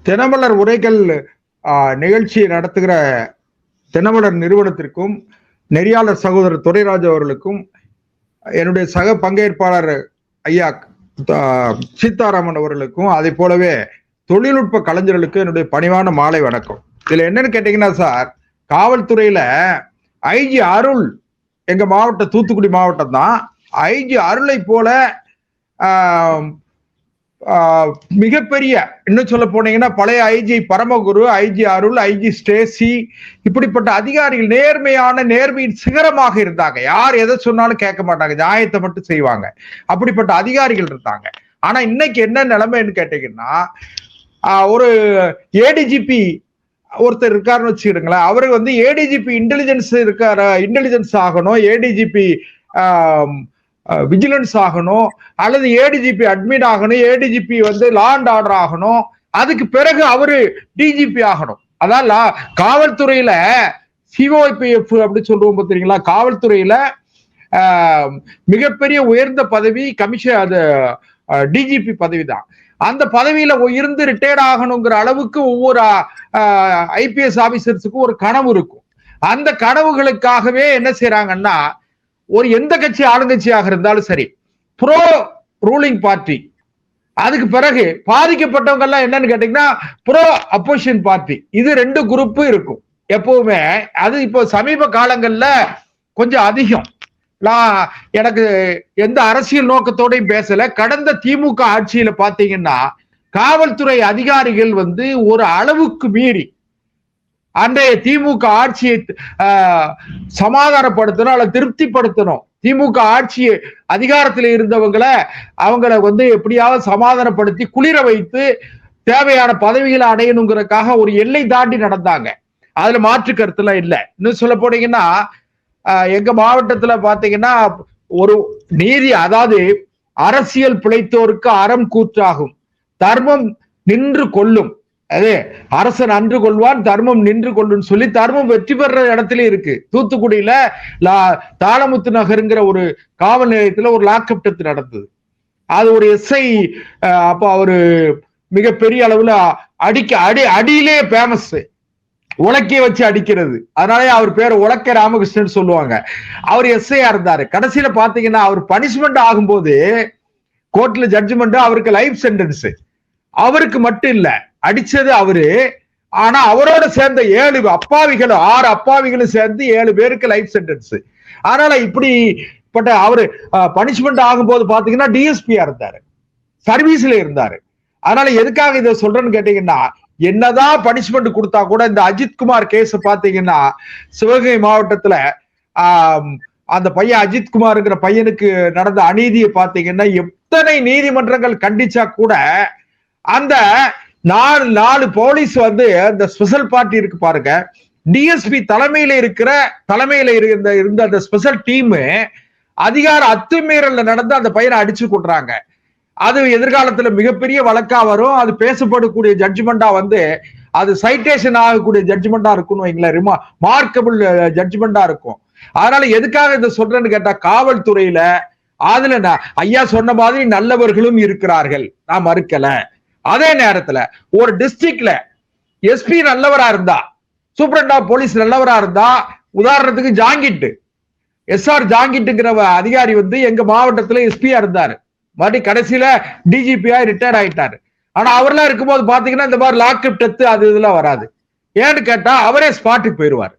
தினமலர் உரைகள் நிகழ்ச்சியை நடத்துகிற தினமலர் நிறுவனத்திற்கும் நெறியாளர் சகோதரர் துரைராஜ் அவர்களுக்கும் என்னுடைய சக பங்கேற்பாளர் ஐயா சீதாராமன் அவர்களுக்கும் அதே போலவே தொழில்நுட்ப கலைஞர்களுக்கு என்னுடைய பணிவான மாலை வணக்கம். இதுல என்னன்னு கேட்டீங்கன்னா சார், காவல்துறையில ஐஜி அருள், எங்க மாவட்டம் தூத்துக்குடி மாவட்டம் தான், ஐஜி அருளை போல மிகப்பெரிய, இன்னும் சொல்ல போனீங்கன்னா பழைய ஐஜி பரமகுரு, ஐஜி அருள், ஐஜி ஸ்டேசி, இப்படிப்பட்ட அதிகாரிகள் நேர்மையின் சிகரமாக இருந்தாங்க. யார் எதை சொன்னாலும் கேட்க மாட்டாங்க, நியாயத்தை மட்டும் செய்வாங்க. அப்படிப்பட்ட அதிகாரிகள் இருந்தாங்க. ஆனா இன்னைக்கு என்ன நிலைமைன்னு கேட்டீங்கன்னா, ஒரு ஏடிஜிபி ஒருத்தர் இருக்காருன்னு வச்சுக்கிடுங்களேன், அவரு ஏடிஜிபி இன்டெலிஜென்ஸ் ஆகணும், ஏடிஜிபி விஜிலன்ஸ் ஆகணும், அல்லது ஏடிஜிபி அட்மின் ஆகணும், ஏடிஜிபி லா அண்ட் ஆர்டர் ஆகணும், அதுக்கு பிறகு அவரு டிஜிபி ஆகணும். அதான் காவல்துறையில சிஓபிஎஃப் அப்படி சொல்லுவோம் பார்த்தீங்களா, காவல்துறையில மிகப்பெரிய உயர்ந்த பதவி கமிஷன், அது டிஜிபி பதவி தான். அந்த பதவியில இருந்து ரிட்டையர்ட் ஆகணுங்கிற அளவுக்கு ஒவ்வொரு ஐபிஎஸ் ஆபீசர்ஸுக்கும் ஒரு கனவு இருக்கும். அந்த கனவுகளுக்காகவே என்ன செய்யறாங்கன்னா, ஒரு எந்த கட்சி ஆளுங்கட்சியாக இருந்தாலும் சரி, ப்ரோ ரூலிங் பார்ட்டி, அதுக்கு பிறகு பாதிக்கப்பட்டவங்க எல்லாம் என்னன்னு கேட்டீங்கன்னா ப்ரோ அப்போசிஷன் பார்ட்டி, இது ரெண்டு குரூப் இருக்கும் எப்பவுமே. அது இப்போ சமீப காலங்கள்ல கொஞ்சம் அதிகம். நான் எனக்கு எந்த அரசியல் நோக்கத்தோடையும் பேசல. கடந்த திமுக ஆட்சியில பாத்தீங்கன்னா காவல்துறை அதிகாரிகள் ஒரு அளவுக்கு மீறி அன்றைய திமுக ஆட்சியை சமாதானப்படுத்தணும் அல்ல திருப்திப்படுத்தணும், திமுக ஆட்சி அதிகாரத்தில் இருந்தவங்களை எப்படியாவது சமாதானப்படுத்தி குளிர வைத்து தேவையான பதவிகளை அடையணுங்கிறதுக்காக ஒரு எல்லை தாண்டி நடந்தாங்க. அதுல மாற்று கருத்துலாம் இல்லை. இன்னும் சொல்ல போனீங்கன்னா எங்க மாவட்டத்துல பாத்தீங்கன்னா ஒரு நீதி, அதாவது அரசியல் பிழைத்தோருக்கு அறம் கூற்றாகும், தர்மம் நின்று கொள்ளும், அது அரசன் அன்று கொள்வான், தர்மம் நின்று கொள்ளும் சொல்லி தர்மம் வெற்றி பெற இடத்துல இருக்கு. தூத்துக்குடியில தாளமுத்து நகருங்கிற ஒரு காவல் நிலையத்துல ஒரு லாக்அப் டெத் நடந்தது. அது ஒரு எஸ்ஐ, அப்ப அவரு மிகப்பெரிய அளவுல அடியிலே பேமஸ், உலக்கைய வச்சு அடிக்கிறது, அதனாலே அவர் பேர் உலக்க ராமகிருஷ்ணன் சொல்லுவாங்க. அவர் எஸ்ஐயா இருந்தாரு. கடைசியில பாத்தீங்கன்னா அவர் பனிஷ்மெண்ட் ஆகும்போது கோர்ட்ல ஜட்ஜ்மெண்ட், அவருக்கு லைஃப் சென்டென்ஸ். அவருக்கு மட்டும் இல்ல, அடிச்சது அவரு, ஆனா அவரோட சேர்ந்த 6 அப்பாவிகளும் சேர்ந்து 7 பேருக்கு லைஃப் சென்டென்ஸ். அதனால இப்படிப்பட்ட அவரு பனிஷ்மெண்ட் ஆகும்போது பாத்தீங்கன்னா டிஎஸ்பியா இருந்தாரு, சர்வீஸ்ல இருந்தாரு. அதனால எதுக்காக இதை சொல்றேன்னு கேட்டீங்கன்னா, என்னதான் பனிஷ்மெண்ட் கொடுத்தா கூட இந்த அஜித்குமார் கேஸ் பாத்தீங்கன்னா சிவகங்கை மாவட்டத்துல அந்த பையன் அஜித்குமார்ங்கிற பையனுக்கு நடந்த அநீதியை பாத்தீங்கன்னா எத்தனை நீதிமன்றங்கள் கண்டிச்சா கூட அந்த 4 போலீஸ் அந்த ஸ்பெஷல் பார்ட்டி இருக்கு பாருங்க, டிஎஸ்பி தலைமையில இருந்த அந்த ஸ்பெஷல் டீம் அதிகார அத்துமீறல்ல நடந்து அந்த பையனை அடிச்சு கொள்றாங்க. அது எதிர்காலத்துல மிகப்பெரிய வழக்கா வரும். அது பேசப்படக்கூடிய ஜட்ஜ்மெண்டா அது சைட்டேஷன் ஆகக்கூடிய ஜட்ஜ்மெண்டா இருக்கும்னு வைங்களேன், மார்க்கபிள் ஜட்ஜ்மெண்டா இருக்கும். அதனால எதுக்காக இதை சொல்றேன்னு கேட்டா, காவல்துறையில அதுல ஐயா சொன்ன மாதிரி நல்லவர்களும் இருக்கிறார்கள், நான் மறுக்கல. அதே நேரத்துல ஒரு டிஸ்ட்ரிக்ட்ல எஸ்பி நல்லவரா இருந்தா, சூப்பரண்ட் ஆஃப் போலீஸ் நல்லவரா இருந்தா, உதாரணத்துக்கு ஜாங்கிட், எஸ்ஆர் ஜாங்கிட்டுங்கிற அதிகாரி எங்க மாவட்டத்துல எஸ்பியா இருந்தாரு, மறுபடியும் கடைசியில டிஜிபியா ரிட்டையர்ட் ஆயிட்டாரு. ஆனா அவர்லாம் இருக்கும்போது பாத்தீங்கன்னா இந்த மாதிரி லாக்அப் டெத் அது இதெல்லாம் வராது. ஏன்னு கேட்டா அவரே ஸ்பாட்டுக்கு போயிருவாரு.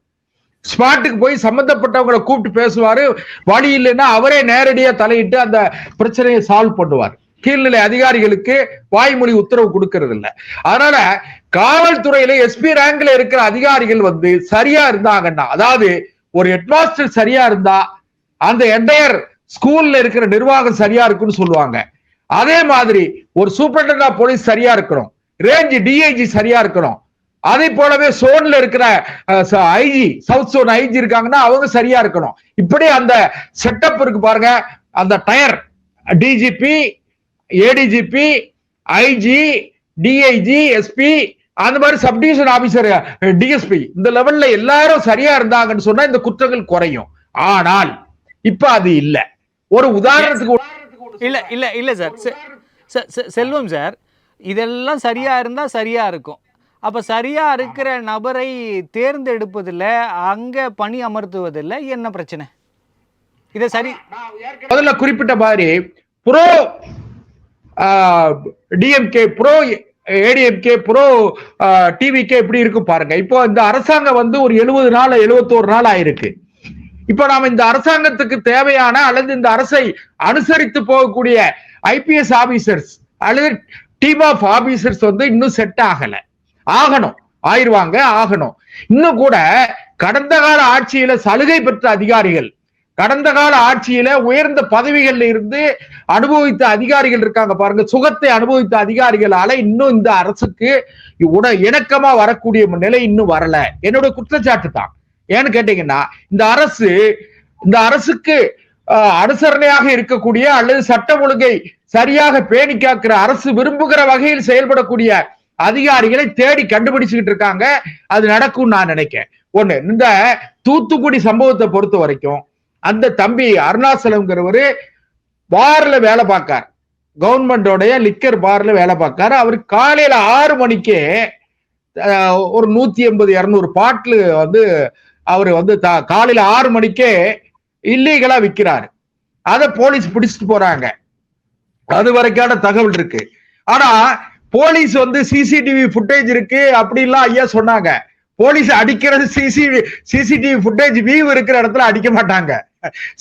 ஸ்பாட்டுக்கு போய் சம்பந்தப்பட்டவங்களை கூப்பிட்டு பேசுவாரு. வழி இல்லைன்னா அவரே நேரடியா தலையிட்டு அந்த பிரச்சனையை சால்வ் பண்ணுவார். கீழ்நிலை அதிகாரிகளுக்கு வாய்மொழி உத்தரவு கொடுக்கறது இல்லை. அதனால காவல்துறையில எஸ்பி ரேங்க்ல இருக்கிற அதிகாரிகள் சரியா இருந்தாங்கன்னா, அதாவது ஒரு ஹெட்மாஸ்டர் சரியா இருந்தா அந்த என்டையர் ஸ்கூல்ல இருக்கிற நிர்வாகம் சரியா இருக்குன்னு சொல்லுவாங்க. அதே மாதிரி ஒரு சூப்பரண்ட் ஆஃப் போலீஸ் சரியா இருக்கணும், ரேஞ்ச் டிஐஜி சரியா இருக்கணும், அதே போலவே சோன்ல இருக்கிற ஐஜி, சவுத் சோன் ஐஜி இருக்காங்கன்னா அவங்க சரியா இருக்கணும். இப்படி அந்த செட்டப் இருக்கு பாருங்க. அந்த tier DGP, ADGP, IG, DIG, SP, அந்த மாதிரி சப்டிவிஷன் ஆபீசர், டிஎஸ்பி, இந்த லெவல்ல எல்லாரும் சரியா இருந்தாங்கன்னு சொன்னா இந்த குற்றங்கள் குறையும். ஆனால் இப்ப அது இல்ல. ஒரு உதாரணத்துக்கு இல்ல இல்ல இல்ல சார், செல்வம் சார், இதெல்லாம் சரியா இருந்தா சரியா இருக்கும். அப்ப சரியா இருக்கிற நபரை தேர்ந்தெடுப்பதில்ல, அங்க பணி அமர்த்துவதில்ல, என்ன பிரச்சனை? இத சரி முதல்ல குறிப்பிட்ட மாதிரி bro DMK, bro ADMK, bro TVK எப்படி இருக்கு பாருங்க. இப்போ இந்த அரசாங்கம் வந்து ஒரு 70 நாள் 71 நாள் ஆயிருக்கு. இப்ப நாம இந்த அரசாங்கத்துக்கு தேவையான அல்லது இந்த அரசை அனுசரித்து போகக்கூடிய ஐபிஎஸ் ஆபீசர்ஸ் அல்லது டீம் ஆஃப் ஆபீசர்ஸ் வந்து இன்னும் செட் ஆகணும், ஆயிருவாங்க, ஆகணும். இன்னும் கூட கடந்த கால ஆட்சியில சலுகை பெற்ற அதிகாரிகள், கடந்த கால ஆட்சியில உயர்ந்த பதவிகள்ல இருந்து அனுபவித்த அதிகாரிகள் இருக்காங்க பாருங்க, சுகத்தை அனுபவித்த அதிகாரிகளால இன்னும் இந்த அரசுக்கு இணக்கமா வரக்கூடிய நிலை இன்னும் வரல. என்னோட குற்றச்சாட்டு தான். ஏன்னு கேட்டீங்கன்னா, இந்த அரசுக்கு அனுசரணையாக இருக்கக்கூடிய அல்லது சட்டம் ஒழுங்கை சரியாக பேணி காக்கிற அரசு விரும்புகிற வகையில் செயல்படக்கூடிய அதிகாரிகளை தேடி கண்டுபிடிச்சுக்கிட்டு இருக்காங்க. அது நடக்கும் நான் நினைக்கிறேன். ஒண்ணு, இந்த தூத்துக்குடி சம்பவத்தை பொறுத்த வரைக்கும் அந்த தம்பி அருணாசலம்ங்கிறவரு பார்ல வேலை பார்க்கார், கவர்மெண்டோடைய லிக்கர் பார்ல வேலை பார்க்காரு. அவரு காலையில 6 மணிக்கே ஒரு 180 200 பாட்டில் வந்து அவரு வந்து காலையில 6 மணிக்கே இல்லீகலா விற்கிறாரு. அதை போலீஸ் பிடிச்சிட்டு போறாங்க. அது வரைக்கான தகவல் இருக்கு. ஆனா போலீஸ் வந்து சிசிடிவி புட்டேஜ் இருக்கு அப்படின்லாம் ஐயா சொன்னாங்க. போலீஸ் அடிக்கிறது சிசிடிவி புட்டேஜ் வியூ இருக்கிற இடத்துல அடிக்க மாட்டாங்க.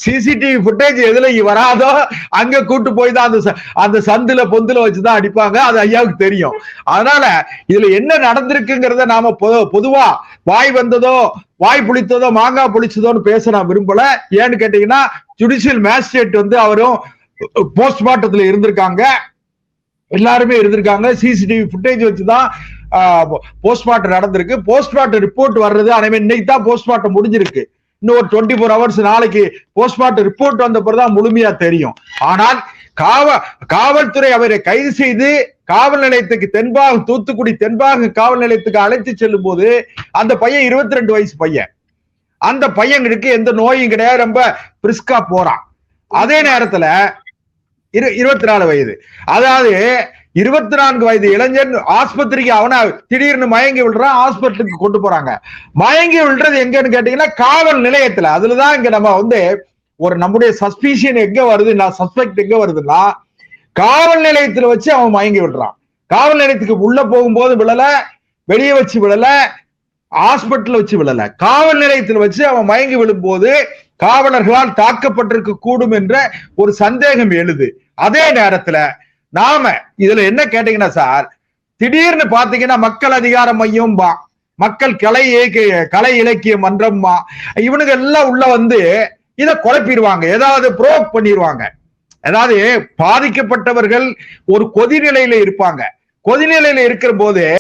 சிசிடிவி புட்டேஜ் எதுல வராதோ அங்க கூட்டு போய் தான் அந்த சந்துல பொந்துல வச்சுதான் அடிப்பாங்க. அது ஐயாவுக்கு தெரியும். அதனால இதுல என்ன நடந்திருக்குங்கிறத நாம பொதுவா வாய் வந்ததோ வாய் புளித்ததோ மாங்காய் புளிச்சதோன்னு பேச நான் விரும்பல. ஏன்னு கேட்டீங்கன்னா, ஜுடிஷியல் மேஜிஸ்ட்ரேட் வந்து அவரும் போஸ்ட்மார்ட்டத்துல இருந்திருக்காங்க, எல்லாருமே இருந்திருக்காங்க. சிசிடிவி புட்டேஜ் வச்சுதான் போஸ்ட்மார்ட்டம் நடந்திருக்கு. போஸ்ட்மார்ட்டம் ரிப்போர்ட் வர்றது இன்னைக்கு தான் போஸ்ட்மார்ட்டம் முடிஞ்சிருக்கு. இன்னும் ஒரு 24 hours நாளைக்கு போஸ்ட்மார்ட்டம் ரிப்போர்ட் வந்த பிறகுதான் முழுமையா தெரியும். ஆனால் காவல்துறை அவரை கைது செய்து காவல் நிலையத்துக்கு தூத்துக்குடி தென்பாக காவல் நிலையத்துக்கு அழைத்து செல்லும் போது அந்த பையன் 22 வயசு பையன். அந்த பையனுக்கு எந்த நோயும் கிடையாது, ரொம்ப பிரிஸ்கா போறான். அதே நேரத்துல 24 வயது, அதாவது 24 வயது இளைஞன் ஆஸ்பத்திரிக்கு அவனை திடீர்னு மயங்கி விழுறான், ஹாஸ்பிட்டலுக்கு கொண்டு போறாங்க. மயங்கி விழுறது எங்கன்னு கேட்டீங்கன்னா காவல் நிலையத்துல. அதுலதான் இங்க நம்ம வந்து ஒரு நம்முடைய சஸ்பீஷன் எங்க வருதுன்னா, சஸ்பெக்ட் எங்க வருதுன்னா, காவல் நிலையத்துல வச்சு அவன் மயங்கி விடுறான். காவல் நிலையத்துக்கு உள்ள போகும்போது விழல, வெளியே வச்சு விழல, ஹாஸ்பிட்டல் வச்சு விழல, காவல் நிலையத்தில் வச்சு அவன் மயங்கி விழும்போது காவலர்களால் தாக்கப்பட்டிருக்க கூடும் என்ற ஒரு சந்தேகம் எழுது. அதே நேரத்துல நாம இதுல என்ன கேட்டீங்கன்னா சார், திடீர்னு பாத்தீங்கன்னா மக்கள் அதிகார மையம், மக்கள் கலை இலக்கிய மன்றம், இவனுங்க எல்லாம் உள்ள வந்து இதை குழப்பிடுவாங்க, ஏதாவது ப்ரோக் பண்ணிடுவாங்க. அதாவது பாதிக்கப்பட்டவர்கள் ஒரு கொதிநிலையில இருப்பாங்க. கொதிநிலையில இருக்கிற போது